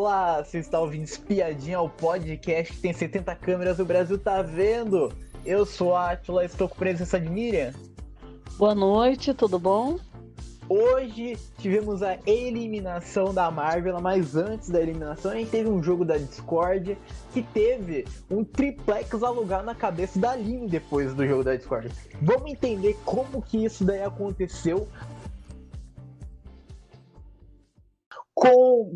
Olá, você está ouvindo Espiadinha, o podcast que tem 70 câmeras, o Brasil tá vendo. Eu sou a Atila, estou com presença de Miriam. Boa noite, tudo bom? Hoje tivemos a eliminação da Marvel, mas antes da eliminação a gente teve um jogo da Discord que teve um triplex alugado na cabeça da Aline depois do jogo da Discord. Vamos entender como que isso daí aconteceu.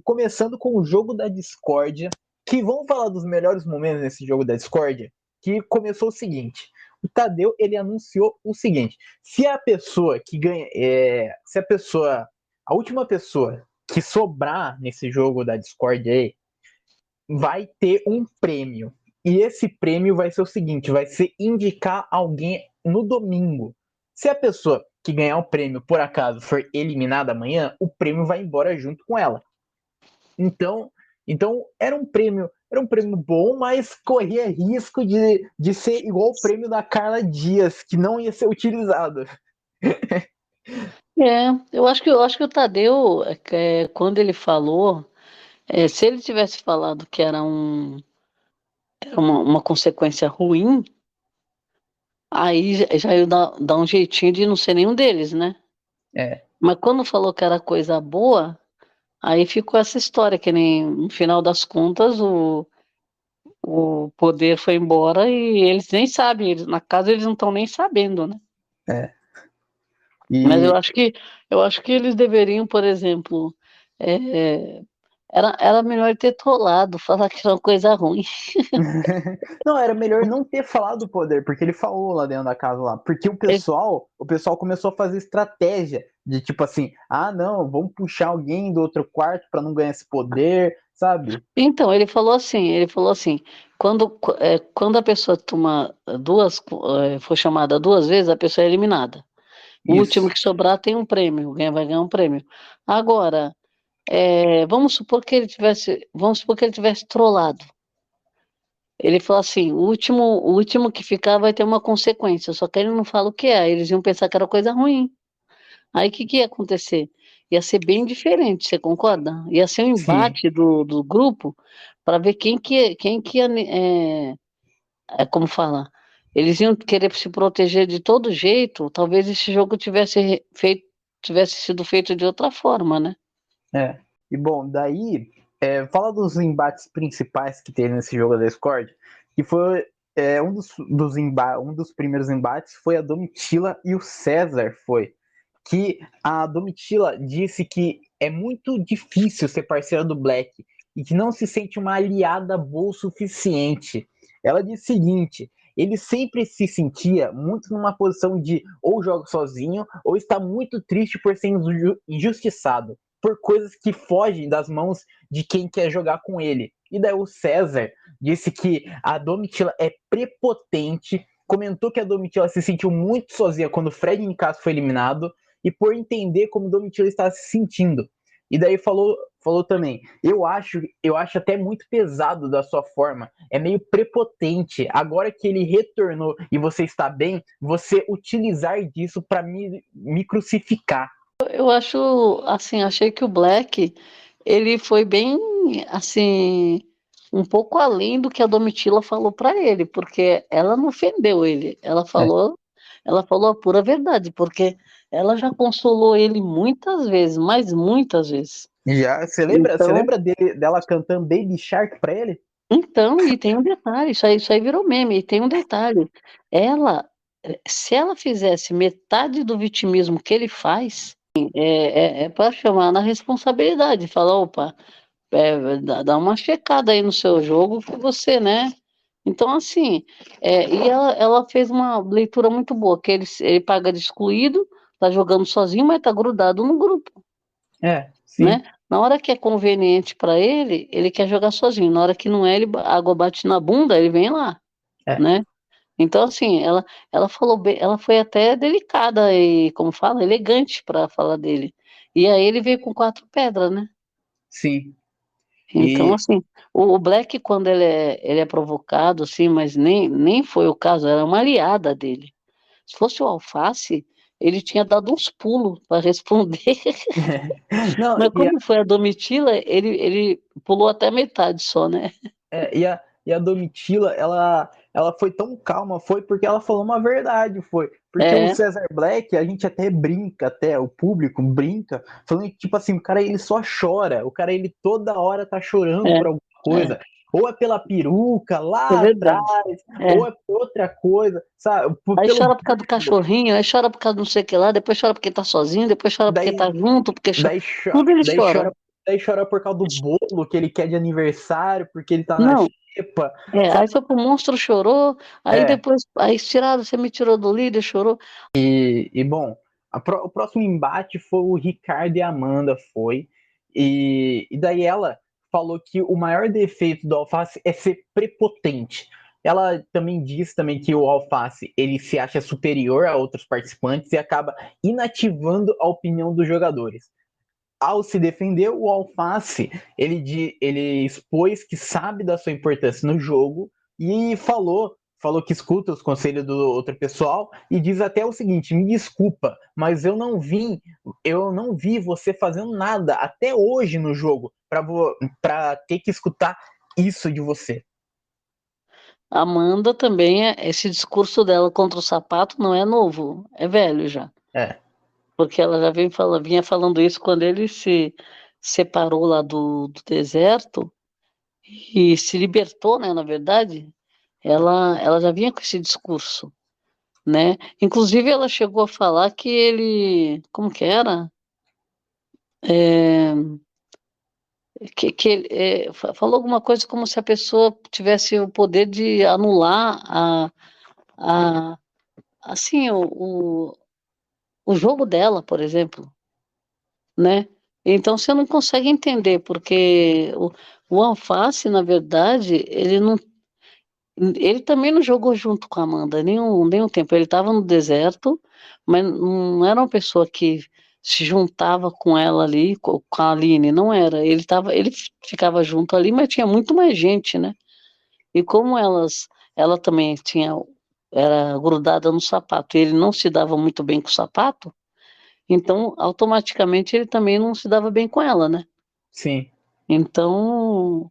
Começando com o jogo da Discord, que vamos falar dos melhores momentos nesse jogo da Discord, que começou o seguinte: o Tadeu, ele anunciou o seguinte: se a pessoa que ganha, a última pessoa que sobrar nesse jogo da Discord aí, vai ter um prêmio. E esse prêmio vai ser o seguinte: vai ser indicar alguém no domingo. Se a pessoa que ganhar o prêmio, por acaso, for eliminada amanhã, o prêmio vai embora junto com ela. Então era um prêmio bom, mas corria risco de ser igual o prêmio da Carla Dias, que não ia ser utilizado. Eu acho que o Tadeu, quando ele falou, se ele tivesse falado que era uma consequência ruim, aí já ia dar um jeitinho de não ser nenhum deles, né? Mas quando falou que era coisa boa, aí ficou essa história, que nem no final das contas o poder foi embora e eles nem sabem, na casa eles não estão nem sabendo, né? Mas eu acho que eles deveriam, por exemplo, era melhor ter trollado, falar que era uma coisa ruim. Não, era melhor não ter falado do poder, porque ele falou lá dentro da casa lá. Porque o pessoal começou a fazer estratégia de tipo assim, não, vamos puxar alguém do outro quarto para não ganhar esse poder, sabe? Então, ele falou assim, quando a pessoa for chamada duas vezes, a pessoa é eliminada. O último que sobrar tem um prêmio, vai ganhar um prêmio. Agora, vamos supor que ele tivesse trollado. Ele falou assim, o último que ficar vai ter uma consequência, só que ele não fala o que é, eles iam pensar que era coisa ruim. Aí o que ia acontecer? Ia ser bem diferente, você concorda? Ia ser um embate do grupo para ver quem que ia, como fala, eles iam querer se proteger de todo jeito, talvez esse jogo tivesse sido feito de outra forma, né? E bom, daí, fala dos embates principais que teve nesse jogo da Discord, que foi um dos primeiros embates foi a Domitila e o César, que a Domitila disse que é muito difícil ser parceira do Black e que não se sente uma aliada boa o suficiente. Ela disse o seguinte: ele sempre se sentia muito numa posição de ou joga sozinho ou está muito triste por ser injustiçado por coisas que fogem das mãos de quem quer jogar com ele. E daí o César disse que a Domitila é prepotente, comentou que a Domitila se sentiu muito sozinha quando o Fred Nicasso foi eliminado e por entender como Domitila estava se sentindo. E daí falou também, eu acho até muito pesado da sua forma, é meio prepotente, agora que ele retornou e você está bem, você utilizar disso para me crucificar. Eu acho, assim, achei que o Black, ele foi bem, assim, um pouco além do que a Domitila falou para ele, porque ela não ofendeu ele, ela falou a pura verdade, porque ela já consolou ele muitas vezes, mas muitas vezes. Já, você Então, lembra dela cantando Baby Shark pra ele? então, e tem um detalhe, isso aí virou meme, e tem um detalhe, ela, se ela fizesse metade do vitimismo que ele faz, é para chamar na responsabilidade, falar, opa, dá uma checada aí no seu jogo que você, né? Então, assim, e ela fez uma leitura muito boa, que ele paga de excluído, tá jogando sozinho, mas tá grudado no grupo, Sim. né? Na hora que é conveniente para ele, ele quer jogar sozinho. Na hora que não é, a água bate na bunda, ele vem lá, né? Então, assim, ela falou bem, ela foi até delicada e, como fala, elegante para falar dele. E aí ele veio com quatro pedras, né? Sim. Então, assim, o Black, quando ele é provocado, assim, mas nem foi o caso, era uma aliada dele. Se fosse o Alface, ele tinha dado uns pulos para responder. Não, Mas como foi a Domitila, ele pulou até metade só, né? e a Domitila, ela foi tão calma, foi porque ela falou uma verdade, foi. Porque o É, Cesar Black, a gente até brinca, até o público brinca, falando que, tipo assim, o cara ele só chora, o cara ele toda hora tá chorando é, por alguma é, coisa. Ou é pela peruca é lá verdade. atrás, ou É. é por outra coisa, sabe? Aí Pelo chora por causa do bolo. cachorrinho, aí chora por causa do não sei o que lá, depois chora porque tá sozinho, depois chora porque Daí, tá junto, porque chora. daí, cho- Tudo ele daí chora. chora, daí chora por causa do bolo que ele quer de aniversário, porque ele tá na Não, xepa, aí sabe? foi pro monstro, chorou, aí É. depois, aí tiraram, você me tirou do líder, chorou. E bom, o próximo embate foi o Ricardo e a Amanda, foi. E daí ela falou que o maior defeito do Alface é ser prepotente. Ela também disse também que o Alface ele se acha superior a outros participantes e acaba inativando a opinião dos jogadores. Ao se defender, o Alface ele expôs que sabe da sua importância no jogo e falou que escuta os conselhos do outro pessoal e diz até o seguinte: me desculpa, mas eu não vi você fazendo nada até hoje no jogo para ter que escutar isso de você. Amanda também, esse discurso dela contra o sapato não é novo, é velho já. É, Porque ela já vinha falando isso quando ele se separou lá do deserto e se libertou, né, na verdade, ela já vinha com esse discurso, né? Inclusive ela chegou a falar que ele, como que era? É, falou alguma coisa como se a pessoa tivesse o poder de anular a assim o jogo dela, por exemplo, né? Então você não consegue entender, porque o Alface, na verdade, ele também não jogou junto com a Amanda nenhum tempo. Ele estava no deserto, mas não era uma pessoa que se juntava com ela ali, com a Aline, não era. Ele ficava junto ali, mas tinha muito mais gente, né? E como ela também era grudada no sapato, e ele não se dava muito bem com o sapato, então automaticamente ele também não se dava bem com ela, né? sim. Então,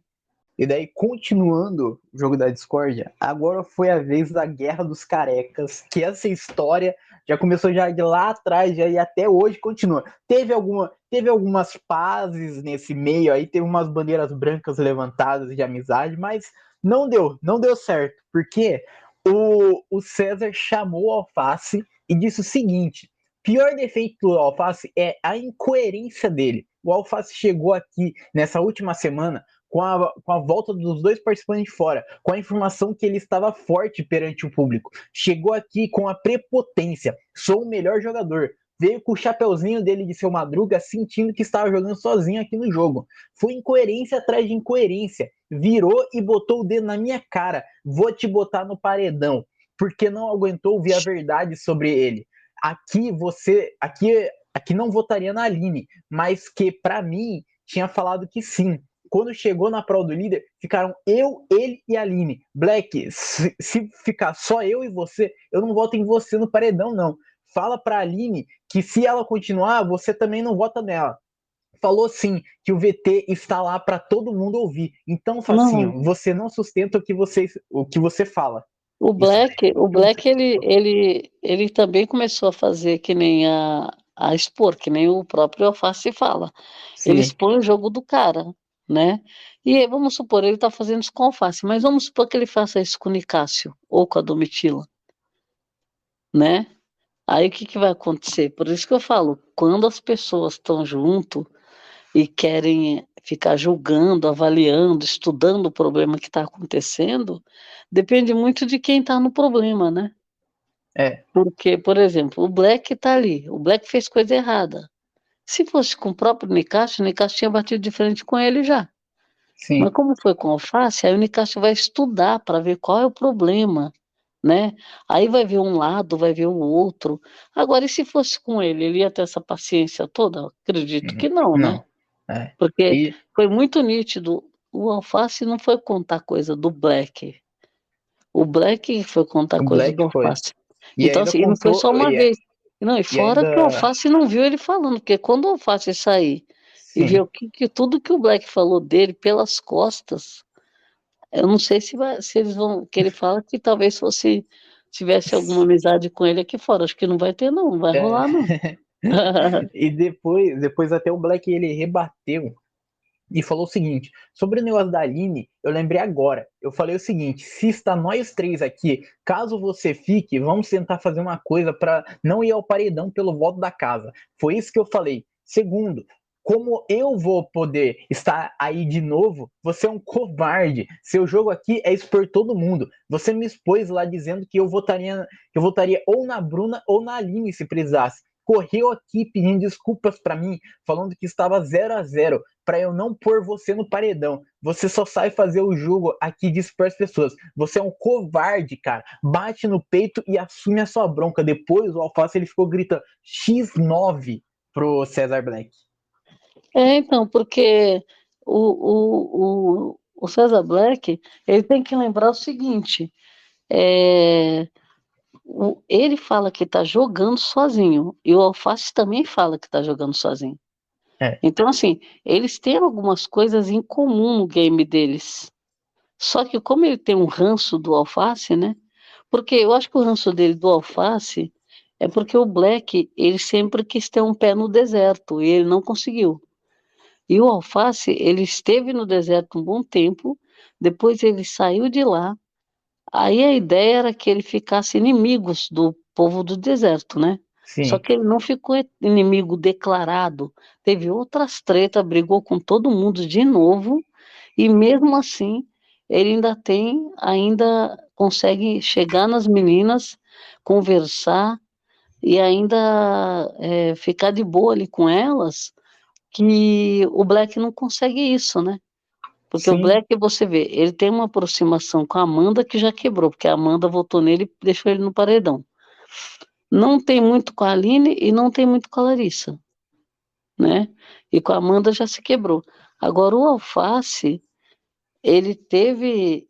E daí, continuando o jogo da discórdia, agora foi a vez da Guerra dos Carecas, que essa história já começou já de lá atrás, já, e até hoje continua. Teve algumas pazes nesse meio aí, teve umas bandeiras brancas levantadas de amizade, mas não deu certo, porque o César chamou o Alface e disse o seguinte: pior defeito do Alface é a incoerência dele. O Alface chegou aqui nessa última semana com a volta dos dois participantes de fora, com a informação que ele estava forte perante o público. Chegou aqui com a prepotência, sou o melhor jogador. Veio com o chapeuzinho dele de seu Madruga, sentindo que estava jogando sozinho aqui no jogo. Foi incoerência atrás de incoerência. Virou e botou o dedo na minha cara. Vou te botar no paredão. Porque não aguentou ouvir a verdade sobre ele. Aqui não votaria na Aline, mas que para mim tinha falado que sim. Quando chegou na prova do líder, ficaram eu, ele e a Aline. Black, se ficar só eu e você, eu não voto em você no paredão, não. Fala pra Aline que se ela continuar, você também não vota nela. Falou sim que o VT está lá para todo mundo ouvir. Então, não, Facinho, você não sustenta o que você fala. Isso O Black ele também começou a fazer que nem a expor, que nem o próprio Alface fala. Ele sim. expõe o jogo do cara, né? E aí, vamos supor, ele está fazendo isso com o Alface, mas vamos supor que ele faça isso com o Nicásio ou com a Domitila, né? Aí o que que vai acontecer? Por isso que eu falo, quando as pessoas estão junto e querem ficar julgando, avaliando, estudando o problema que está acontecendo, depende muito de quem está no problema, né? É, Porque, por exemplo, o Black está ali, o Black fez coisa errada. Se fosse com o próprio Nicásio, o Nicásio tinha batido de frente com ele já. Mas sim. como foi com o Alface, aí o Nicásio vai estudar para ver qual é o problema, né? Aí vai ver um lado, vai ver o outro. Agora, e se fosse com ele ia ter essa paciência toda? Acredito que não, né? Não. É. Porque E foi muito nítido. O Alface não foi contar coisa do Black. O Black foi contar o coisa do Black foi. Alface. E Então, ainda assim, e não foi contou. só uma vez. Não, e E fora que o ainda, Alface não viu ele falando, porque quando o Alface sair e ver sim, tudo que o Black falou dele pelas costas, eu não sei se eles vão, que ele fala que talvez fosse, tivesse alguma amizade com ele aqui fora, acho que não vai ter não, não vai é, rolar não. e depois até o Black ele rebateu e falou o seguinte: sobre o negócio da Aline, eu lembrei agora. Eu falei o seguinte: se está nós três aqui, caso você fique, vamos tentar fazer uma coisa para não ir ao paredão pelo voto da casa. Foi isso que eu falei. Segundo, como eu vou poder estar aí de novo, você é um covarde. Seu jogo aqui é expor todo mundo. Você me expôs lá dizendo que eu votaria ou na Bruna ou na Aline se precisasse. Correu aqui pedindo desculpas para mim, falando que estava 0-0 para eu não pôr você no paredão. Você só sai fazer o jogo aqui de expor as pessoas. Você é um covarde, cara. Bate no peito e assume a sua bronca. Depois o Alface ele ficou gritando X9 pro Cesar Black. Então, porque o Cesar Black, ele tem que lembrar o seguinte, é, ele fala que está jogando sozinho, e o Alface também fala que está jogando sozinho. É, Então, assim, eles têm algumas coisas em comum no game deles. Só que como ele tem um ranço do Alface, né? Porque eu acho que o ranço dele do Alface é porque o Black, ele sempre quis ter um pé no deserto, e ele não conseguiu. E o Alface, ele esteve no deserto um bom tempo, depois ele saiu de lá. Aí a ideia era que ele ficasse inimigos do povo do deserto, né? Só sim, que ele não ficou inimigo declarado. Teve outras tretas, brigou com todo mundo de novo, e mesmo assim, ele ainda consegue chegar nas meninas, conversar e ainda ficar de boa ali com elas, que o Black não consegue isso, né? Porque o sim, Black, você vê, ele tem uma aproximação com a Amanda que já quebrou, porque a Amanda votou nele e deixou ele no paredão. Não tem muito com a Aline e não tem muito com a Larissa, né? E com a Amanda já se quebrou. Agora, o Alface, ele tem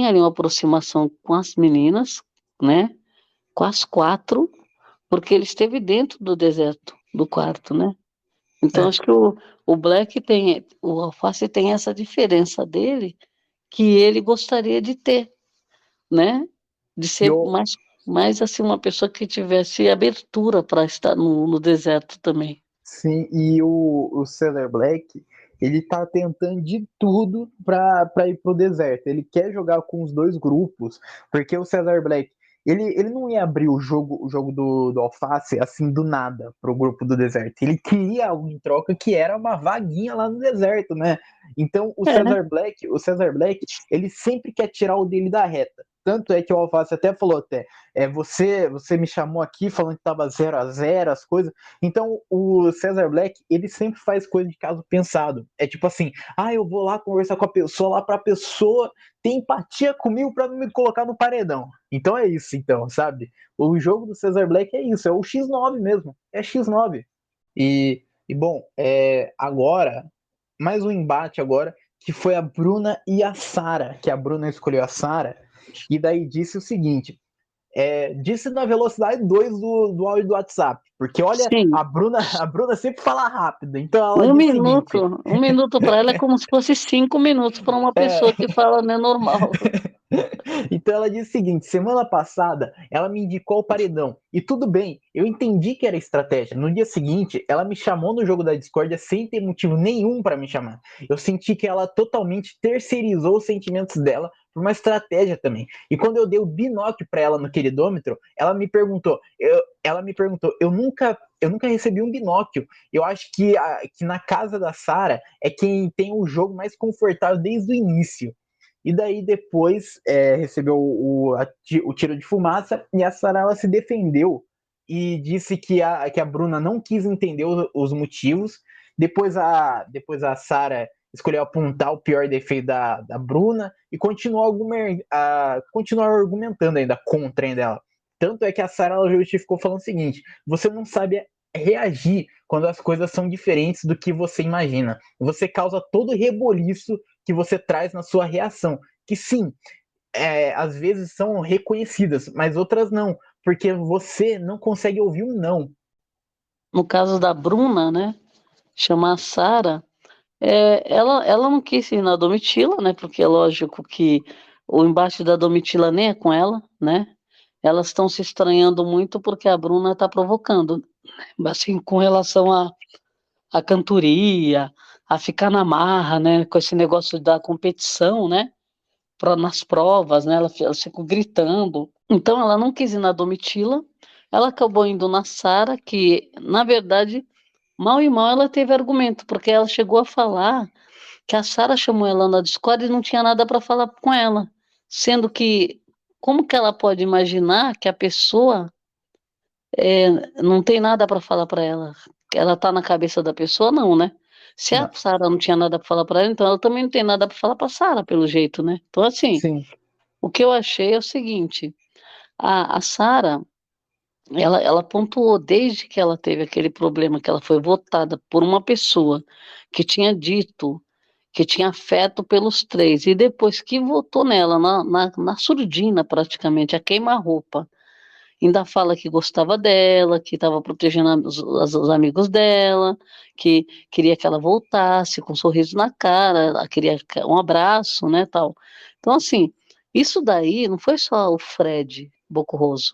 ali uma aproximação com as meninas, né? Com as quatro, porque ele esteve dentro do deserto, do quarto, né? Então, é. acho que o Alface tem essa diferença dele, que ele gostaria de ter, né? De E ser mais assim, uma pessoa que tivesse abertura para estar no deserto também. sim, e o Cesar Black, ele tá tentando de tudo pra ir pro deserto. Ele quer jogar com os dois grupos, porque o Cesar Black, ele não ia abrir o jogo do Alface assim do nada pro grupo do deserto. Ele queria algo em troca que era uma vaguinha lá no deserto, né? Então É, o Cesar Black, ele sempre quer tirar o dele da reta. Tanto é que o Alface até falou até, você me chamou aqui falando que tava 0-0 as coisas. Então, o Cesar Black, ele sempre faz coisa de caso pensado. É tipo assim, eu vou lá conversar com a pessoa, lá pra pessoa ter empatia comigo pra não me colocar no paredão. Então é isso, então, sabe? O jogo do Cesar Black é isso, é o X9 mesmo, é X9. E bom, agora, mais um embate agora, que foi a Bruna e a Sara, que a Bruna escolheu a Sara, e daí disse o seguinte, disse na velocidade 2 do áudio do WhatsApp. Porque olha, sim. a Bruna sempre fala rápido. Então ela disse o seguinte: 1 minuto para ela é como se fosse 5 minutos para uma é, pessoa que fala, né, normal. então ela disse o seguinte: semana passada ela me indicou o paredão. E tudo bem, eu entendi que era estratégia. No dia seguinte, ela me chamou no jogo da discórdia sem ter motivo nenhum para me chamar. Eu senti que ela totalmente terceirizou os sentimentos dela por uma estratégia também. E quando eu dei o binóculo para ela no queridômetro, ela me perguntou, eu nunca recebi um binóculo. Eu acho que na casa da Sara é quem tem o jogo mais confortável desde o início. E daí depois recebeu o tiro de fumaça e a Sarah se defendeu e disse que a Bruna não quis entender os motivos. Depois a Sarah escolheu apontar o pior defeito da Bruna e continuou argumentando ainda contra ela. Tanto é que a Sarah justificou falando o seguinte: você não sabe reagir quando as coisas são diferentes do que você imagina. Você causa todo o reboliço que você traz na sua reação. Que sim, às vezes são reconhecidas, mas outras não. porque você não consegue ouvir um não. No caso da Bruna, né? Chamar a Sara, ela não quis ir na Domitila, né? Porque é lógico que o embate da Domitila nem é com ela, né? Elas estão se estranhando muito porque a Bruna está provocando, assim, com relação à cantoria, a ficar na marra, né? Com esse negócio da competição, né? Nas provas, né? Ela ficou gritando. Então ela não quis ir na Domitila, ela acabou indo na Sara, que na verdade mal e mal ela teve argumento, porque ela chegou a falar que a Sara chamou ela na Discord e não tinha nada para falar com ela, sendo que como que ela pode imaginar que a pessoa não tem nada para falar para ela? Ela tá na cabeça da pessoa, não, né? Se a Não. Sara não tinha nada para falar para ela, então ela também não tem nada para falar para Sara, pelo jeito, né? Então assim, Sim, o que eu achei é o seguinte: a Sara, ela pontuou desde que ela teve aquele problema, que ela foi votada por uma pessoa que tinha dito que tinha afeto pelos três, e depois que votou nela, na surdina praticamente, a queima-roupa, ainda fala que gostava dela, que estava protegendo os amigos dela, que queria que ela voltasse com um sorriso na cara, ela queria um abraço, né, tal. Então, assim, isso daí não foi só o Fred Bocoroso,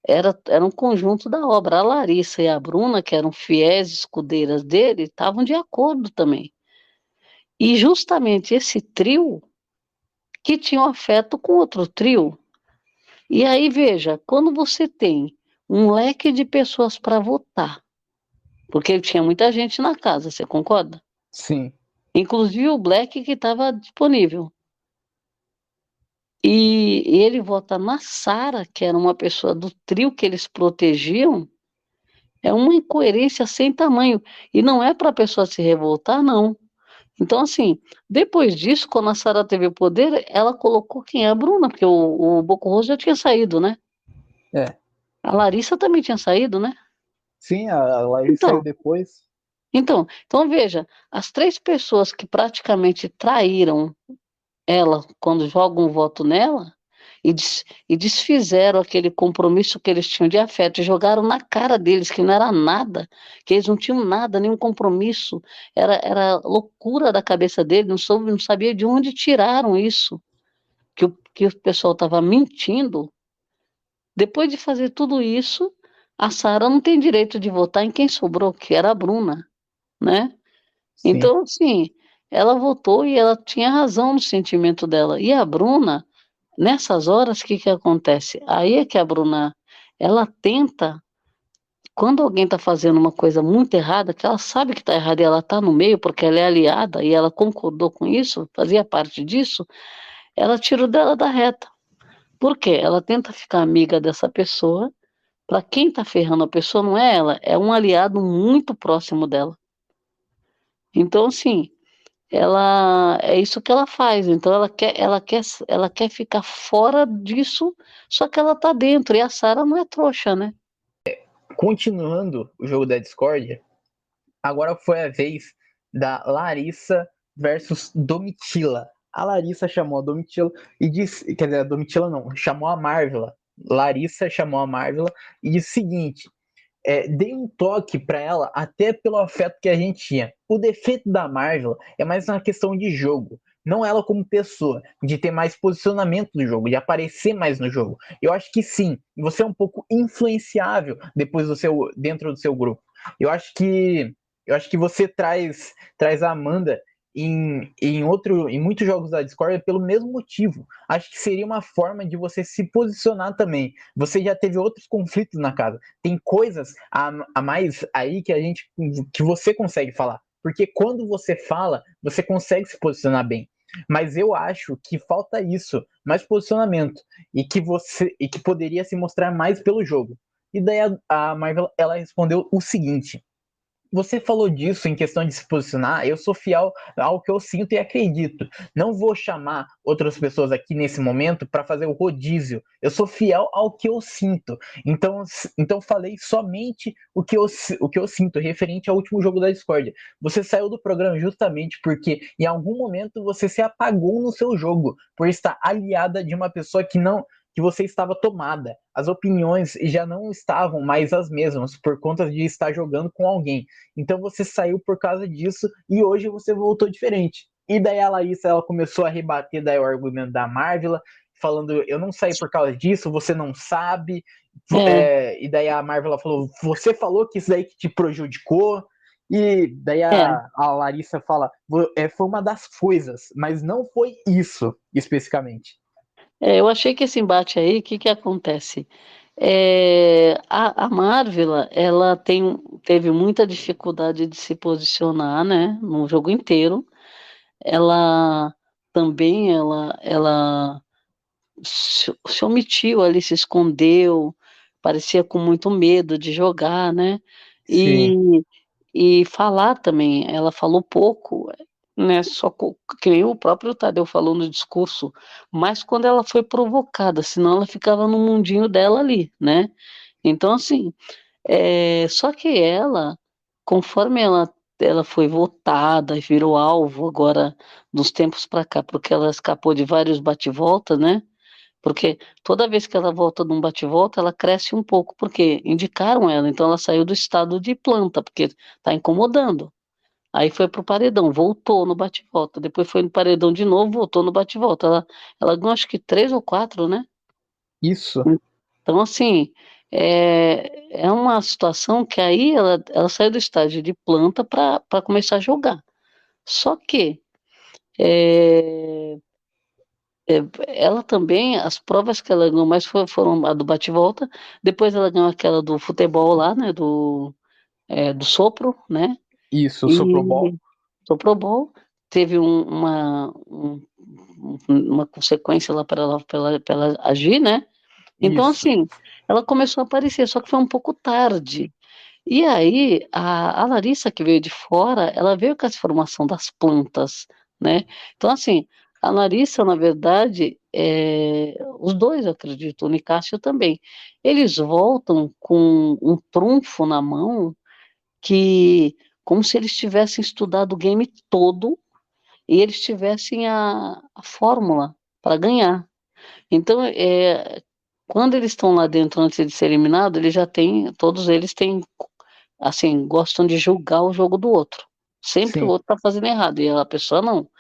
era um conjunto da obra. A Larissa e a Bruna, que eram fiéis escudeiras dele, estavam de acordo também. E justamente esse trio que tinha um afeto com outro trio. E aí, veja, quando você tem um leque de pessoas para votar, porque tinha muita gente na casa, você concorda? sim, Inclusive o Black que estava disponível. E ele vota na Sara, que era uma pessoa do trio que eles protegiam, é uma incoerência sem tamanho. E não é para a pessoa se revoltar, não. Então, assim, depois disso, quando a Sara teve o poder, ela colocou quem é a Bruna, porque o Bocoroso já tinha saído, né? é. A Larissa também tinha saído, né? Sim, a Laís saiu Então, depois. então veja, as três pessoas que praticamente traíram ela quando jogam um voto nela e desfizeram aquele compromisso que eles tinham de afeto e jogaram na cara deles que não era nada, que eles não tinham nada, nenhum compromisso, era loucura da cabeça deles, não sabia de onde tiraram isso, que o pessoal estava mentindo. Depois de fazer tudo isso, a Sara não tem direito de votar em quem sobrou, que era a Bruna, né? Sim, Então, assim, ela votou e ela tinha razão no sentimento dela. E a Bruna, nessas horas, o que que acontece? Aí é que a Bruna, ela tenta, quando alguém está fazendo uma coisa muito errada, que ela sabe que está errada e ela está no meio, porque ela é aliada e ela concordou com isso, fazia parte disso, ela tira o dela da reta. Por quê? Ela tenta ficar amiga dessa pessoa. Para quem está ferrando a pessoa não é ela, é um aliado muito próximo dela. Então, assim, ela é isso que ela faz. Então, ela quer ficar fora disso, só que ela tá dentro. E a Sarah não é trouxa, né? continuando o jogo da discórdia, agora foi a vez da Larissa versus Domitila. A Larissa chamou a Domitila e disse, quer dizer, a Domitila não, chamou a Marvela. Larissa chamou a Marvela e disse o seguinte: dei um toque para ela, até pelo afeto que a gente tinha. O defeito da Marvel é mais uma questão de jogo, não ela como pessoa, de ter mais posicionamento no jogo, de aparecer mais no jogo. Eu acho que sim, você é um pouco influenciável depois dentro do seu grupo. Eu acho que você traz a Amanda em muitos jogos da Discord pelo mesmo motivo. Acho que seria uma forma de você se posicionar também. Você já teve outros conflitos na casa, tem coisas a mais aí que você consegue falar. Porque quando você fala, você consegue se posicionar bem. Mas eu acho que falta isso, mais posicionamento e que poderia se mostrar mais pelo jogo. E daí a Marvel ela respondeu o seguinte: você falou disso em questão de se posicionar. Eu sou fiel ao que eu sinto e acredito. Não vou chamar outras pessoas aqui nesse momento para fazer o rodízio. Eu sou fiel ao que eu sinto. Então falei somente o que eu sinto referente ao último jogo da Discord. Você saiu do programa justamente porque em algum momento você se apagou no seu jogo por estar aliada de uma pessoa que você estava tomada. As opiniões já não estavam mais as mesmas por conta de estar jogando com alguém. Então você saiu por causa disso e hoje você voltou diferente. E daí a Larissa ela começou a rebater daí o argumento da Marvel, falando, eu não saí por causa disso, você não sabe. É, E daí a Marvel falou, você falou que isso daí que te prejudicou. E daí é. a Larissa fala, foi uma das coisas, mas não foi isso especificamente. Eu achei que esse embate aí, o que que acontece? A Marvel, ela teve muita dificuldade de se posicionar, né, no jogo inteiro. Ela também, ela se omitiu ali, se escondeu, parecia com muito medo de jogar, né? Sim, E, e falar também, ela falou pouco, né? Que nem o próprio Tadeu falou no discurso, mas quando ela foi provocada, senão ela ficava no mundinho dela ali, né? Então, assim, só que ela, conforme ela foi votada e virou alvo agora dos tempos para cá, porque ela escapou de vários bate-volta, né? Porque toda vez que ela volta de um bate-volta, ela cresce um pouco, porque indicaram ela, então ela saiu do estado de planta, porque está incomodando. Aí foi pro paredão, voltou no bate-volta, depois foi no paredão de novo, voltou no bate-volta. Ela ganhou acho que 3 ou 4, né? isso, Então, assim, é uma situação que aí ela saiu do estágio de planta para começar a jogar. Só que é, é, ela também, as provas que ela ganhou mais foram a do bate-volta, depois ela ganhou aquela do futebol lá, né, do sopro, né, isso, e Soprobol, soprobol, teve uma consequência lá para ela agir, né, então isso, assim, ela começou a aparecer, só que foi um pouco tarde, e aí a Larissa que veio de fora, ela veio com essa formação das plantas, né, então assim, a Larissa, na verdade, os dois, eu acredito, o Nicásio também, eles voltam com um trunfo na mão que, como se eles tivessem estudado o game todo e eles tivessem a fórmula para ganhar. Então, quando eles estão lá dentro antes de ser eliminado, eles já têm, todos eles têm, assim, gostam de julgar o jogo do outro. Sempre o sim. outro está fazendo errado e a pessoa não.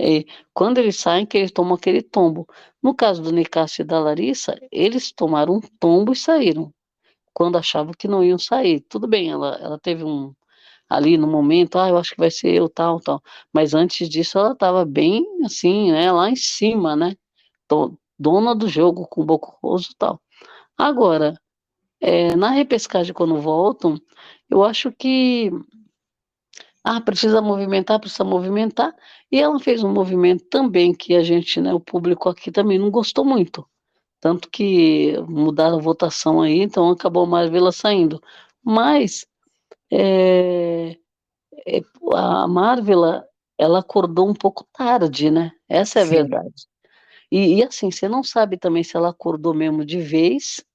É, quando eles saem, que eles tomam aquele tombo. No caso do Nicásio e da Larissa, eles tomaram um tombo e saíram, quando achavam que não iam sair. Tudo bem, ela teve ali no momento, eu acho que vai ser eu, tal, tal. Mas antes disso, ela estava bem, assim, né, lá em cima, né? Dona do jogo, com o Bocorroso e tal. Agora, na repescagem, quando voltam, eu acho que precisa movimentar, e ela fez um movimento também que a gente, né, o público aqui também não gostou muito, tanto que mudaram a votação aí, então acabou a Marvila saindo. Mas é, é, a Marvila, ela acordou um pouco tarde, né? Essa é a Sim, verdade. E assim, você não sabe também se ela acordou mesmo de vez,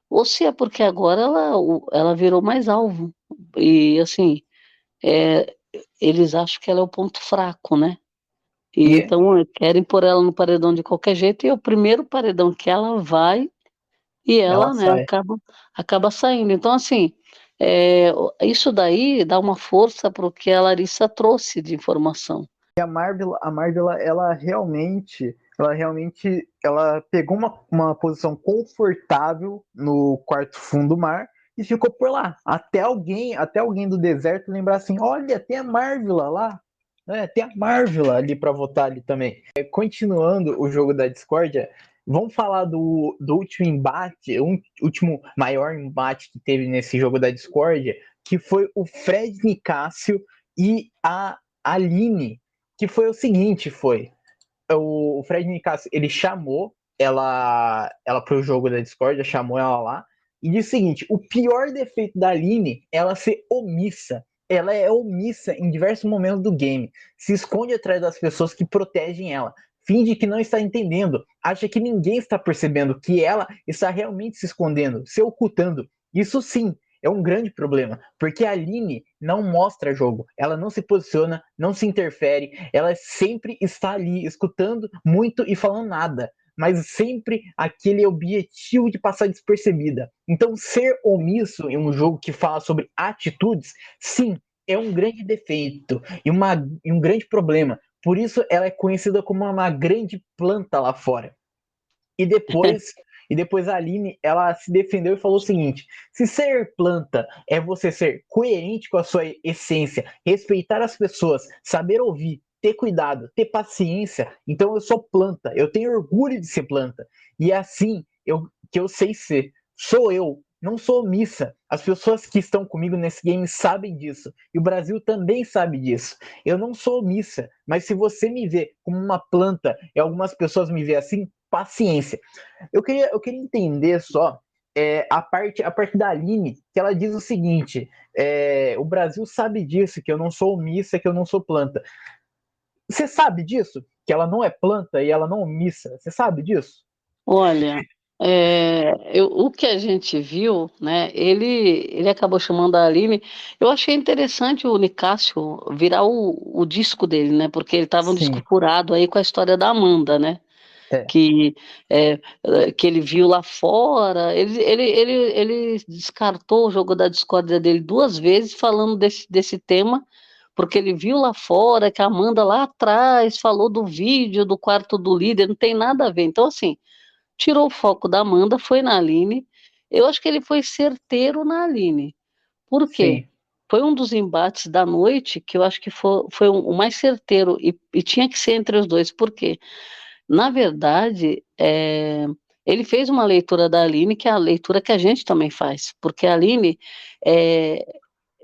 ou se é porque agora ela virou mais alvo. E assim, é, eles acham que ela é o ponto fraco, né? E e então querem pôr ela no paredão de qualquer jeito, e é o primeiro paredão que ela vai e ela ela, né, sai. acaba saindo. Então, assim, isso daí dá uma força para o que a Larissa trouxe de informação. E a Marvel, ela pegou uma posição confortável no quarto fundo do mar e ficou por lá. Até alguém do deserto lembrar assim, olha, tem a Marvel lá, né? Tem a Marvel ali para votar ali também. Continuando o jogo da discórdia, vamos falar do último embate, último maior embate que teve nesse jogo da discórdia, que foi o Fred Nicásio e a Aline, que foi o seguinte, o Fred Nicasso, ele chamou ela pro jogo da Discord, chamou ela lá, e disse o seguinte, o pior defeito da Aline é ela ser omissa. Ela é omissa em diversos momentos do game, se esconde atrás das pessoas que protegem ela, finge que não está entendendo, acha que ninguém está percebendo que ela está realmente se escondendo, se ocultando. Isso sim, é um grande problema, porque a Aline não mostra jogo, ela não se posiciona, não se interfere, ela sempre está ali escutando muito e falando nada. mas sempre aquele objetivo de passar despercebida. Então, ser omisso em um jogo que fala sobre atitudes, sim, é um grande defeito e um grande problema. Por isso, ela é conhecida como uma grande planta lá fora. E depois, e depois a Aline, ela se defendeu e falou o seguinte: se ser planta é você ser coerente com a sua essência, respeitar as pessoas, saber ouvir, ter cuidado, ter paciência, então eu sou planta, eu tenho orgulho de ser planta. E é assim que eu sei ser. Sou eu, não sou omissa. As pessoas que estão comigo nesse game sabem disso. E o Brasil também sabe disso. Eu não sou omissa, mas se você me vê como uma planta e algumas pessoas me vê assim, paciência. Eu queria entender só a parte da Aline, que ela diz o seguinte: o Brasil sabe disso, que eu não sou omissa, que eu não sou planta. Você sabe disso? Que ela não é planta e ela não é omissa? Você sabe disso? Olha, o que a gente viu, né? Ele acabou chamando a Aline. Eu achei interessante o Nicásio virar o disco dele, né? Porque ele estava um disco Sim, furado aí com a história da Amanda, né? é. Que, que ele viu lá fora. Ele descartou o jogo da discórdia dele duas vezes falando desse tema, porque ele viu lá fora que a Amanda lá atrás falou do vídeo do quarto do líder, não tem nada a ver. Então, assim, tirou o foco da Amanda, foi na Aline. Eu acho que ele foi certeiro na Aline. Por quê? Sim, Foi um dos embates da noite que eu acho que foi o mais certeiro e tinha que ser entre os dois. Por quê? Na verdade, ele fez uma leitura da Aline, que é a leitura que a gente também faz, porque a Aline, é,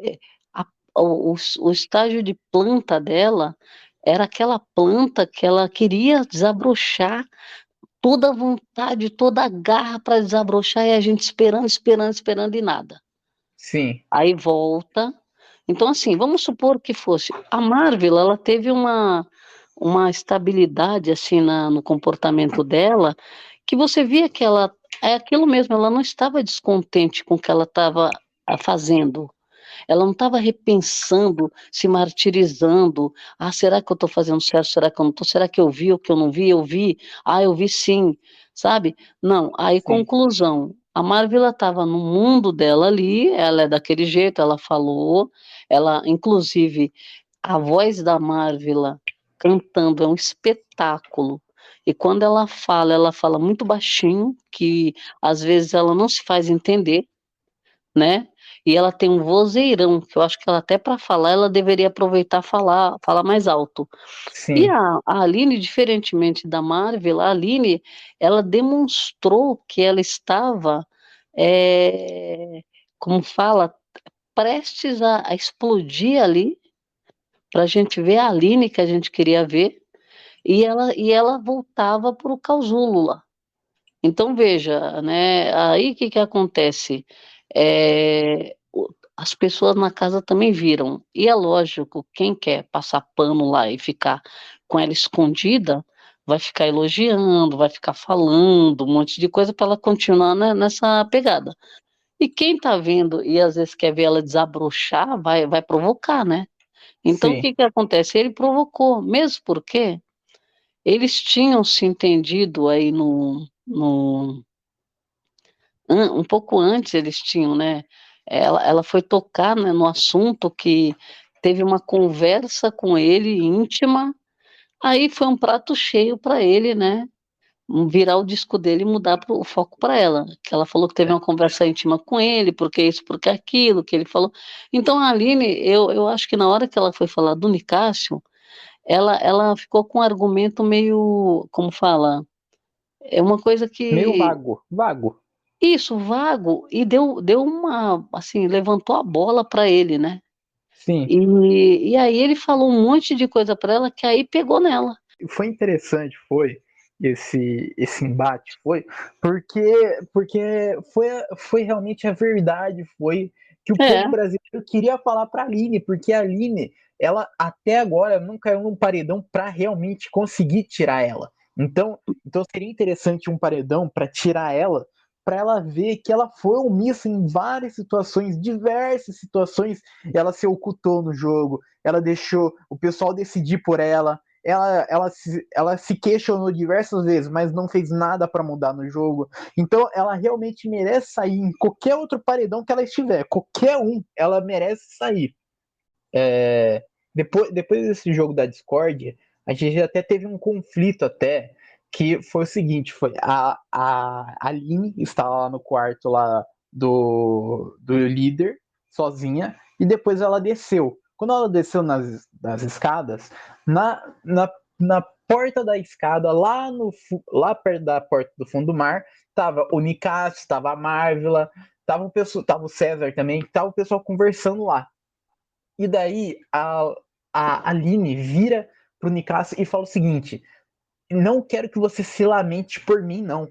é, a- o estágio de planta dela era aquela planta que ela queria desabrochar, toda a vontade, toda a garra para desabrochar, e a gente esperando, esperando, esperando e nada. sim, Aí volta. Então, assim, vamos supor que fosse. A Marvel, ela teve uma estabilidade, assim, no comportamento dela, que você via que ela. É aquilo mesmo, ela não estava descontente com o que ela estava fazendo. Ela não estava repensando, se martirizando. Ah, será que eu estou fazendo certo? Será que eu não estou? Será que eu vi o que eu não vi? Eu vi. Ah, eu vi sim. Sabe? Não. Aí, sim, conclusão. A Marvila estava no mundo dela ali, ela é daquele jeito, ela falou, ela, inclusive, a voz da Marvila cantando é um espetáculo. E quando ela fala muito baixinho, que às vezes ela não se faz entender, né? E ela tem um vozeirão, que eu acho que ela até para falar, ela deveria aproveitar falar mais alto. E sim, a Aline, diferentemente da Marvel, a Aline, ela demonstrou que ela estava, eh, como fala, prestes a explodir ali, para a gente ver a Aline que a gente queria ver, e ela voltava para o casulo lá. Então veja, né, aí o que que acontece? As pessoas na casa também viram, e é lógico, quem quer passar pano lá e ficar com ela escondida, vai ficar elogiando, vai ficar falando um monte de coisa para ela continuar, né, nessa pegada. E quem tá vendo e às vezes quer ver ela desabrochar, vai provocar, né. Então o sim, que que acontece? Ele provocou, mesmo porque eles tinham se entendido aí um pouco antes eles tinham, né? Ela foi tocar, né, no assunto que teve uma conversa com ele íntima, aí foi um prato cheio para ele, né? Virar o disco dele e mudar o foco para ela. Que ela falou que teve uma conversa íntima com ele, porque isso, porque aquilo, que ele falou. Então a Aline, eu acho que na hora que ela foi falar do Nicásio, ela ficou com um argumento meio, como fala, é uma coisa meio que vago, vago. isso, vago, e deu uma, assim, levantou a bola para ele, né. Sim, E aí ele falou um monte de coisa para ela que aí pegou nela. foi interessante, foi esse embate, foi porque foi realmente a verdade, foi que o É, povo brasileiro queria falar para a Aline, porque a Aline, ela até agora não caiu num paredão para realmente conseguir tirar ela. Então seria interessante um paredão para ela ver que ela foi omissa em várias situações, diversas situações, ela se ocultou no jogo, ela deixou o pessoal decidir por ela, ela se questionou diversas vezes, mas não fez nada para mudar no jogo. Então ela realmente merece sair em qualquer outro paredão que ela estiver. Qualquer um, ela merece sair. Depois desse jogo da Discord, a gente até teve um conflito até, que foi o seguinte, foi a Aline estava lá no quarto lá do líder, sozinha, e depois ela desceu. Quando ela desceu nas escadas, na porta da escada, lá perto da porta do fundo do mar, tava o Nicasso, tava a Marvila, tava o César também, tava o pessoal conversando lá. E daí a Aline vira pro Nicasso e fala o seguinte: não quero que você se lamente por mim, não.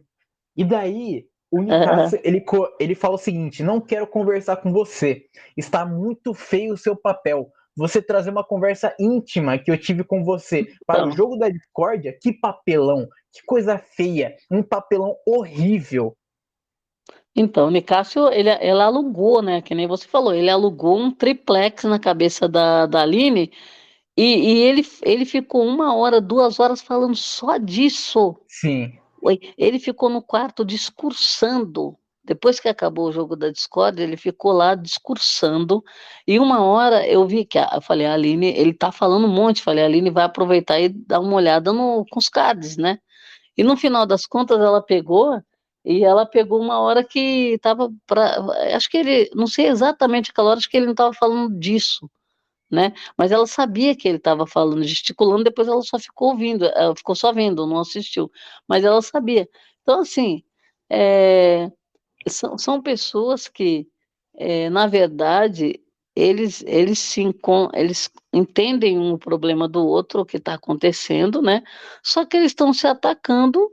E daí o Nicasso ele fala o seguinte: não quero conversar com você. Está muito feio o seu papel. Você trazer uma conversa íntima que eu tive com você para o Então, jogo da discórdia, que papelão, que coisa feia, um papelão horrível. Então, o Nicásio, ele alugou, né? Que nem você falou, ele alugou um triplex na cabeça da Aline e ele ficou 1 hora, 2 horas falando só disso. Sim, Ele ficou no quarto discursando. Depois que acabou o jogo da Discord, ele ficou lá discursando. E 1 hora eu vi que eu falei, a Aline, ele tá falando um monte. Falei, a Aline vai aproveitar e dar uma olhada com os cards, né? E no final das contas ela pegou 1 hora que estava para. Acho que ele, não sei exatamente aquela hora, acho que ele não estava falando disso, né? Mas ela sabia que ele estava falando, gesticulando, depois ela só ficou ouvindo, ela ficou só vendo, não assistiu. Mas ela sabia. Então, assim, é, são pessoas que, na verdade, eles entendem um problema do outro, o que está acontecendo, né? Só que eles estão se atacando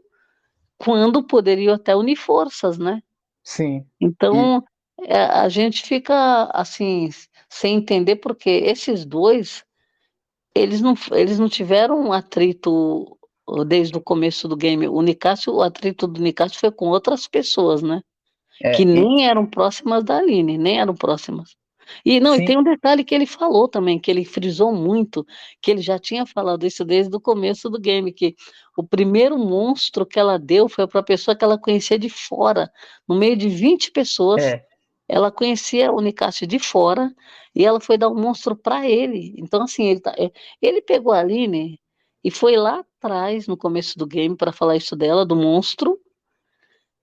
quando poderiam até unir forças, né? sim. E Então, a gente fica assim, sem entender, porque esses dois, eles não tiveram um atrito desde o começo do game. O atrito do Nicásio foi com outras pessoas, né? Que é, e, nem eram próximas da Aline, nem eram próximas. E não, e sim, tem um detalhe que ele falou também, que ele frisou muito, que ele já tinha falado isso desde o começo do game, que o primeiro monstro que ela deu foi para a pessoa que ela conhecia de fora, no meio de 20 pessoas, é, ela conhecia o Nicásio de fora, e ela foi dar um monstro para ele. Então, assim, ele pegou a Aline e foi lá atrás, no começo do game, para falar isso dela, do monstro,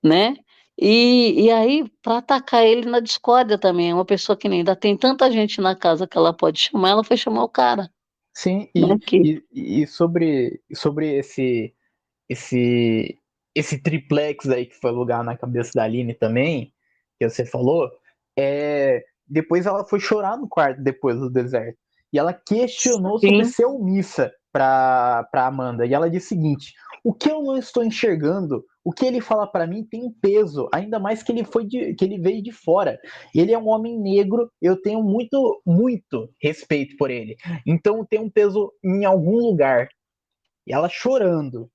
né? E aí, para atacar ele na discórdia também, é uma pessoa que nem ainda tem tanta gente na casa que ela pode chamar, ela foi chamar o cara, sim, né? e sobre esse, esse triplex aí que foi alugar na cabeça da Aline também, que você falou, depois ela foi chorar no quarto depois do deserto. E ela questionou sobre Sim, ser omissa para Amanda. E ela disse o seguinte: o que eu não estou enxergando, o que ele fala para mim tem um peso, ainda mais que que ele veio de fora. Ele é um homem negro, eu tenho muito, muito respeito por ele. Então tem um peso em algum lugar. E ela chorando.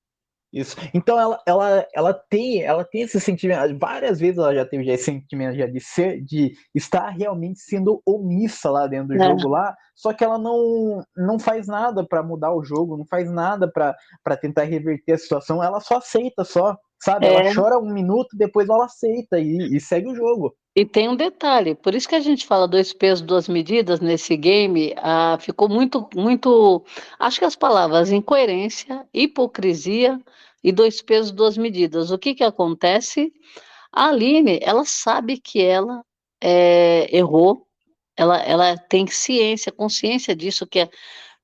Isso. Então ela tem esse sentimento. Várias vezes ela já teve esse sentimento já de estar realmente sendo omissa lá dentro do né? jogo lá, só que ela não faz nada para mudar o jogo, não faz nada para tentar reverter a situação, ela só aceita só, sabe? Ela É, chora um minuto, depois ela aceita e segue o jogo. e tem um detalhe, por isso que a gente fala dois pesos, duas medidas nesse game, ficou muito, muito, acho que as palavras incoerência, hipocrisia e dois pesos, duas medidas. O que que acontece? A Aline, ela sabe que ela errou, ela tem ciência, consciência disso,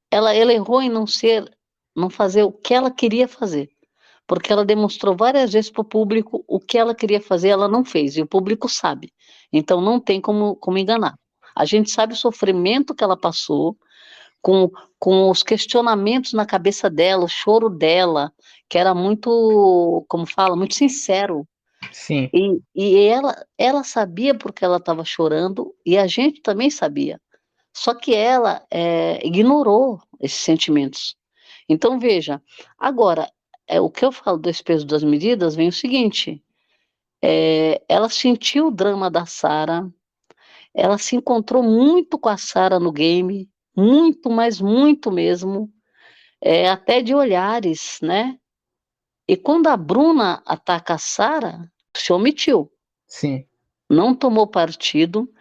ela errou em não fazer o que ela queria fazer, porque ela demonstrou várias vezes para o público o que ela queria fazer, ela não fez, e o público sabe. Então não tem como enganar. A gente sabe o sofrimento que ela passou, com, com os questionamentos na cabeça dela, o choro dela, que era muito, como fala, muito sincero. Sim, E ela sabia porque ela estava chorando, e a gente também sabia. Só que ela ignorou esses sentimentos. Então, veja, agora, o que eu falo desse peso das medidas vem o seguinte: ela sentiu o drama da Sarah, ela se encontrou muito com a Sarah no game, muito, mas muito mesmo. até de olhares, né? E quando a Bruna ataca a Sara, se omitiu, Sim, não tomou partido.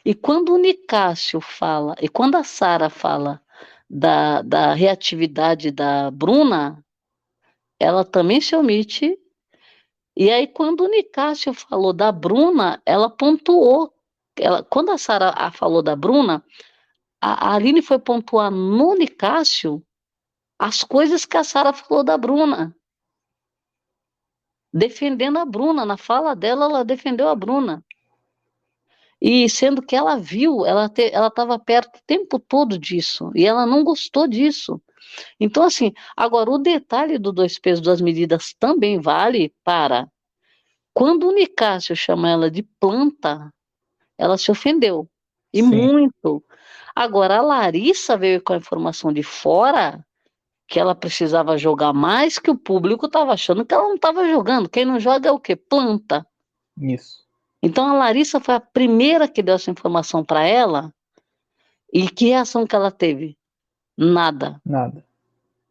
E quando o Nicásio fala, e quando a Sara fala da reatividade da Bruna, ela também se omite. E aí, quando o Nicásio falou da Bruna, ela pontuou. Quando a Sara falou da Bruna, a Aline foi pontuar no Nicásio as coisas que a Sara falou da Bruna, defendendo a Bruna. Na fala dela, ela defendeu a Bruna. E sendo que ela viu, ela estava perto o tempo todo disso, e ela não gostou disso. Então, assim, agora o detalhe do dois pesos, duas medidas também vale para quando o Nicásio chama ela de planta, ela se ofendeu. E sim. muito. Agora, a Larissa veio com a informação de fora que ela precisava jogar mais, que o público estava achando que ela não estava jogando. Quem não joga é o quê? Planta. Isso. Então, a Larissa foi a primeira que deu essa informação para ela. E que reação que ela teve? Nada. Nada.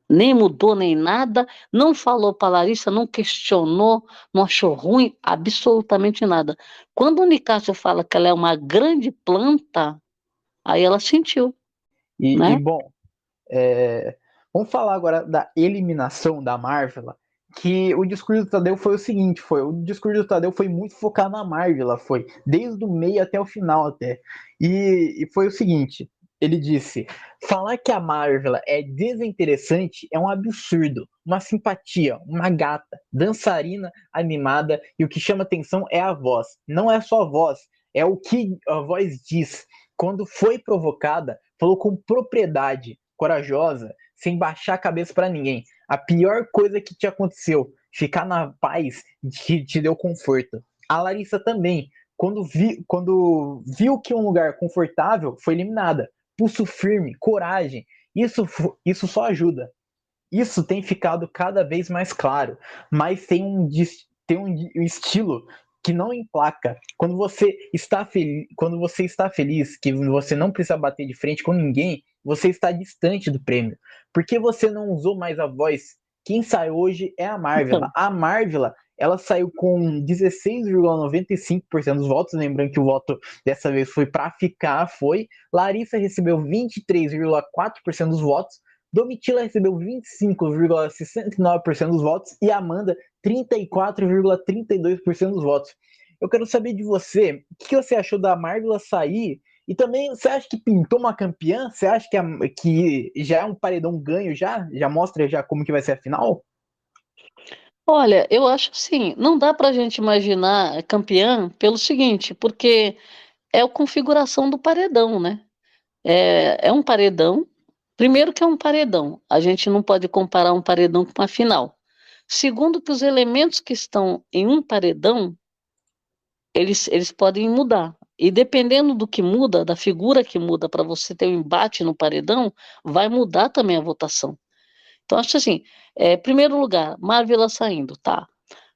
Nem mudou, nem nada. Não falou para a Larissa, não questionou, não achou ruim, absolutamente nada. Quando o Nicásio fala que ela é uma grande planta, aí ela sentiu, E né? bom, vamos falar agora da eliminação da Marvel, que o discurso do Tadeu foi o seguinte, o discurso do Tadeu foi muito focado na Marvel, foi desde o meio até o final até. E foi o seguinte, ele disse, falar que a Marvel é desinteressante é um absurdo, uma simpatia, uma gata, dançarina, animada, e o que chama atenção é a voz. Não é só a voz, é o que a voz diz. Quando foi provocada, falou com propriedade, corajosa, sem baixar a cabeça para ninguém. A pior coisa que te aconteceu, ficar na paz que te deu conforto. A Larissa também, quando viu que um lugar confortável, foi eliminada. Pulso firme, coragem, isso só ajuda. Isso tem ficado cada vez mais claro, mas tem um estilo que não emplaca. Quando você está feliz, que você não precisa bater de frente com ninguém, você está distante do prêmio. Por que você não usou mais a voz? Quem sai hoje é a Marvel. Então, A Marvel, ela saiu com 16,95% dos votos, lembrando que o voto dessa vez foi para ficar, foi. Larissa recebeu 23,4% dos votos. Domitila recebeu 25,69% dos votos e Amanda 34,32% dos votos. Eu quero saber de você, o que você achou da Marvel sair? E também, você acha que pintou uma campeã? Você acha que já é um paredão ganho já? Já mostra já como que vai ser a final? olha, eu acho assim, não dá para a gente imaginar campeã pelo seguinte, porque é a configuração do paredão, né? É um paredão. Primeiro que é um paredão, a gente não pode comparar um paredão com uma final. Segundo que os elementos que estão em um paredão, eles podem mudar. E dependendo do que muda, da figura que muda para você ter um embate no paredão, vai mudar também a votação. Então, acho assim, primeiro lugar, Marvila saindo, tá?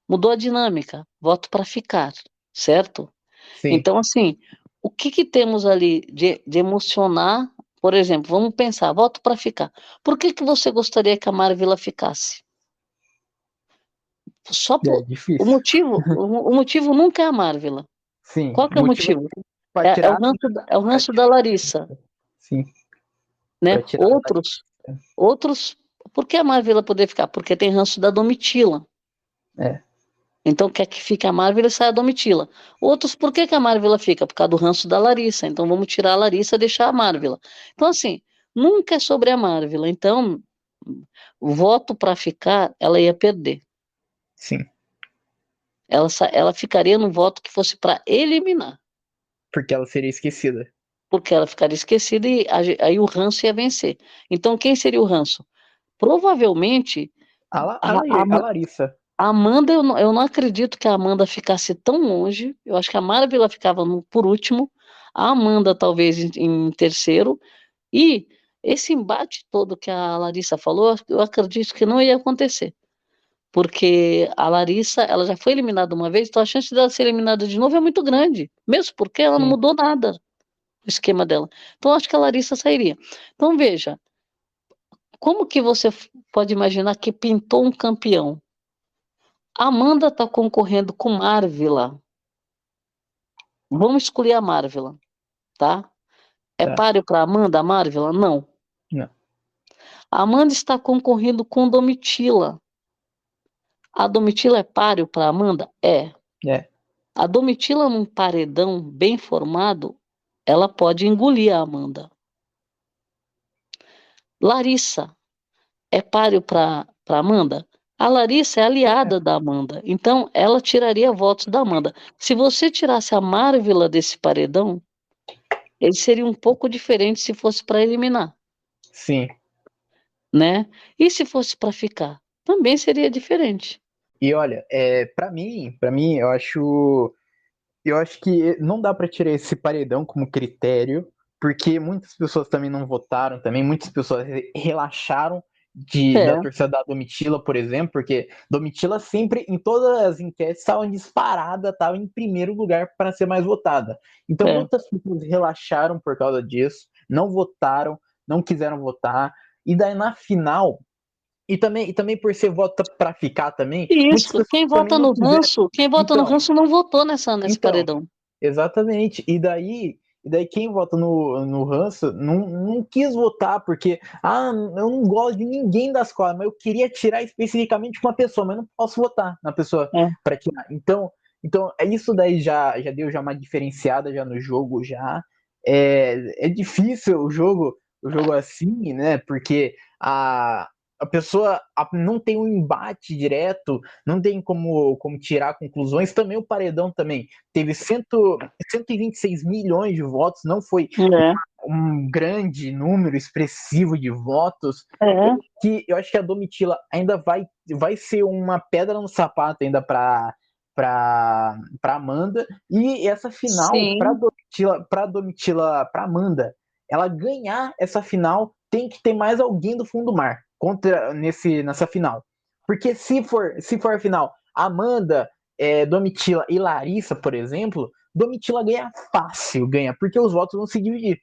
Mudou a dinâmica, voto para ficar, certo? Sim. Então, assim, o que que temos ali de emocionar? Por exemplo, vamos pensar, voto para ficar. Por que que você gostaria que a Marvila ficasse? Só É por difícil. o motivo nunca é a Marvila. Sim. Qual que O é o motivo motivo? para É o tirar. ranço, é o ranço da Larissa, Sim, né? para tirar a Outros, por que a Marvila poder ficar? Porque tem ranço da Domitila. É, Então quer que fique a Marvila e saia a Domitila. Outros, por que que a Marvila fica? Por causa do ranço da Larissa. Então vamos tirar a Larissa e deixar a Marvila. Então, assim, nunca é sobre a Marvila. Então, voto para ficar, ela ia perder. sim. Ela ficaria no voto que fosse para eliminar. Porque ela seria esquecida. Porque ela ficaria esquecida e aí o ranço ia vencer. Então, quem seria o ranço? Provavelmente a, a, A Larissa. a Amanda, eu não acredito que a Amanda ficasse tão longe. Eu acho que a Marvila ficava por último, a Amanda talvez em terceiro. E esse embate todo que a Larissa falou, eu acredito que não ia acontecer. Porque a Larissa, ela já foi eliminada uma vez, então a chance dela ser eliminada de novo é muito grande. Mesmo porque ela não Sim. mudou nada o esquema dela. Então, acho que a Larissa sairia. Então, veja, como que você pode imaginar que pintou um campeão? A Amanda está concorrendo com Marvila. Vamos escolher a Marvila, tá? É Tá. páreo para Amanda, a Marvila? Não. Não. A Amanda está concorrendo com Domitila. A Domitila é páreo para Amanda? É. É. A Domitila num paredão bem formado, ela pode engolir a Amanda. Larissa é páreo para Amanda? A Larissa é aliada da Amanda, então ela tiraria votos da Amanda. Se você tirasse a Marvila desse paredão, ele seria um pouco diferente se fosse para eliminar, Sim. né? E se fosse para ficar, também seria diferente. E olha, para mim, eu acho que não dá para tirar esse paredão como critério, porque muitas pessoas também não votaram, também muitas pessoas relaxaram da É, torcida da Domitila, por exemplo, porque Domitila sempre, em todas as enquetes, estava disparada, estava em primeiro lugar para ser mais votada. Então é. muitas pessoas relaxaram por causa disso, não votaram, não quiseram votar, e daí na final. E também por ser voto para ficar também, muitas Isso, pessoas também não quiseram. quem vota no Então, ranço não votou nesse então, paredão. exatamente. E daí quem vota no ranço não quis votar, porque eu não gosto de ninguém da escola, mas eu queria tirar especificamente uma pessoa, mas não posso votar na pessoa É. para tirar. Então, isso daí já deu já uma diferenciada já no jogo já. É difícil o jogo assim, né? Porque a pessoa não tem um embate direto, não tem como tirar conclusões. Também o paredão também teve 126 milhões de votos, não foi É, um grande número expressivo de votos. é, Eu acho que a Domitila ainda vai ser uma pedra no sapato ainda para Amanda. E essa final, sim, para Amanda, ela ganhar essa final, tem que ter mais alguém do fundo do mar nessa final. Porque se for a final, Amanda, Domitila e Larissa, por exemplo, Domitila ganha fácil, ganha, porque os votos vão se dividir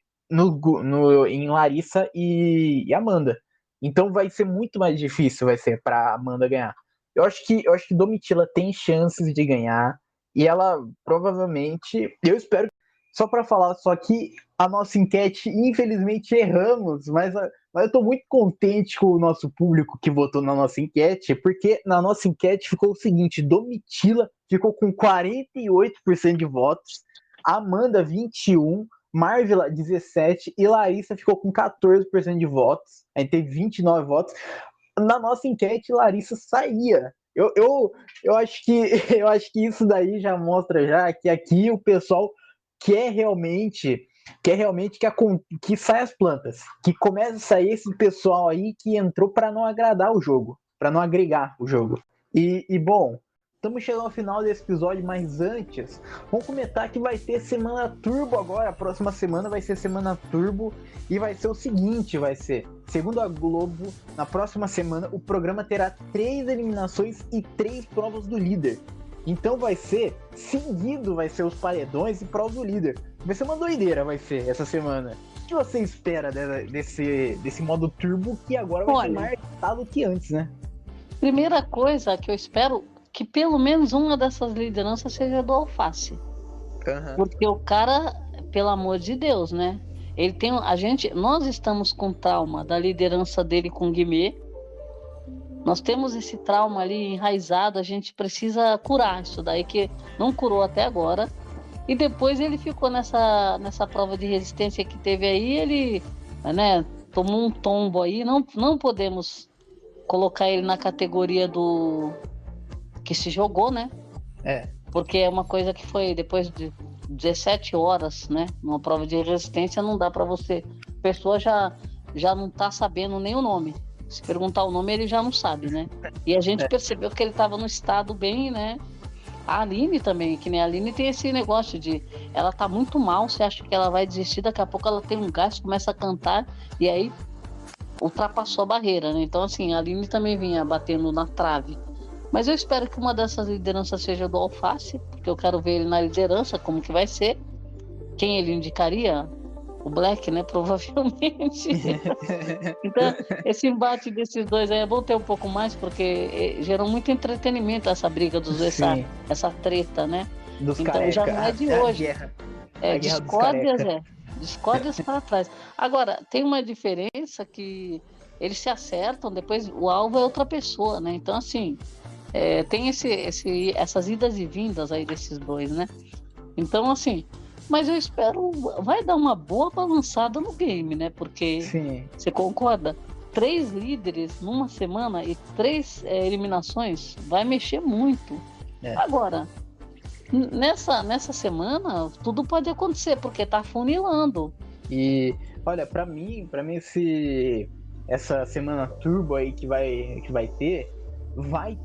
em Larissa e Amanda. Então vai ser muito mais difícil, vai ser para Amanda ganhar. Eu acho que Domitila tem chances de ganhar e ela provavelmente, eu espero. Só para falar, só que a nossa enquete, infelizmente erramos, mas eu estou muito contente com o nosso público que votou na nossa enquete, porque na nossa enquete ficou o seguinte: Domitila ficou com 48% de votos, Amanda 21%, Marvila 17% e Larissa ficou com 14% de votos. A gente teve 29 votos. Na nossa enquete, Larissa saía. Eu acho que eu acho que isso daí já mostra já que aqui o pessoal quer realmente que saia as plantas, que comece a sair esse pessoal aí que entrou para não agradar o jogo, para não agregar o jogo. Bom, estamos chegando ao final desse episódio, mas antes, vamos comentar que vai ter semana turbo agora. A próxima semana vai ser semana turbo e vai ser o seguinte, segundo a Globo, na próxima semana o programa terá 3 eliminações e 3 provas do líder. Então vai ser os paredões e provas do líder. Vai ser uma doideira, vai ser essa semana. O que você espera desse modo turbo que agora vai ser mais agitado que antes, né? primeira coisa que eu espero que pelo menos uma dessas lideranças seja do Alface. Uhum. Porque o cara, pelo amor de Deus, né? Ele tem. Nós estamos com trauma da liderança dele com o Guimê. Nós temos esse trauma ali enraizado, a gente precisa curar isso daí, que não curou até agora. E depois ele ficou nessa prova de resistência que teve aí, ele, né, tomou um tombo aí. Não podemos colocar ele na categoria do que se jogou, né? Porque é uma coisa que foi depois de 17 horas, né? Numa prova de resistência não dá para você. A pessoa já não tá sabendo nem o nome. Se perguntar o nome, ele já não sabe, né? E a gente percebeu que ele estava num estado bem, né? A Aline também, que nem a Aline tem esse negócio de... Ela tá muito mal, você acha que ela vai desistir, daqui a pouco ela tem um gás, começa a cantar, e aí ultrapassou a barreira, né? Então, assim, a Aline também vinha batendo na trave. Mas eu espero que uma dessas lideranças seja do Alface, porque eu quero ver ele na liderança, como que vai ser. Quem ele indicaria? o Black, né? Provavelmente. Então, esse embate desses dois aí é bom ter um pouco mais, porque gerou muito entretenimento essa briga dos dois, Sim. essa treta, né? Dos Então careca. já não é de A hoje. guerra. A guerra dos Discórdias, careca. discórdias para trás. Agora, tem uma diferença que eles se acertam, depois o alvo é outra pessoa, né? Então, assim, tem essas idas e vindas aí desses dois, né? Então, assim, mas eu espero, vai dar uma boa balançada no game, né? Porque, Sim. você concorda? 3 líderes numa semana e 3 eliminações vai mexer muito. Agora, nessa semana, tudo pode acontecer, porque tá funilando. E, olha, pra mim essa semana turbo aí que vai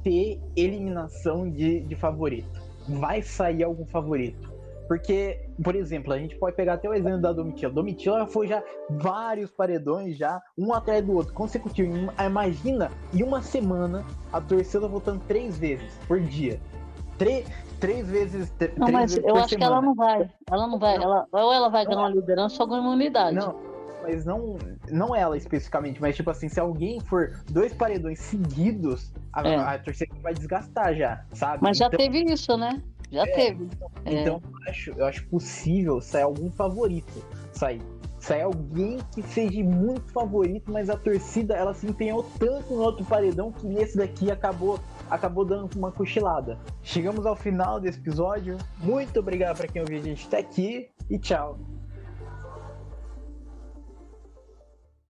ter eliminação de favorito. Vai sair algum favorito. Porque, por exemplo, a gente pode pegar até o exemplo da Domitila. Domitila foi já vários paredões, já um atrás do outro, consecutivo. Imagina, em uma semana, a torcida votando 3 vezes por dia. 3 vezes. Não, mas eu acho que ela não vai. Ela não vai. Ou ela vai ganhar uma é. liderança ou ganhar imunidade. Não, mas não ela especificamente, mas tipo assim, se alguém for 2 paredões seguidos, a torcida vai desgastar já, sabe? Mas já teve isso, né? Já teve. Então eu acho possível sair algum favorito. Sair alguém que seja muito favorito, mas a torcida ela se empenhou tanto no outro paredão que nesse daqui acabou dando uma cochilada. Chegamos ao final desse episódio. Muito obrigado para quem ouviu a gente até aqui e tchau.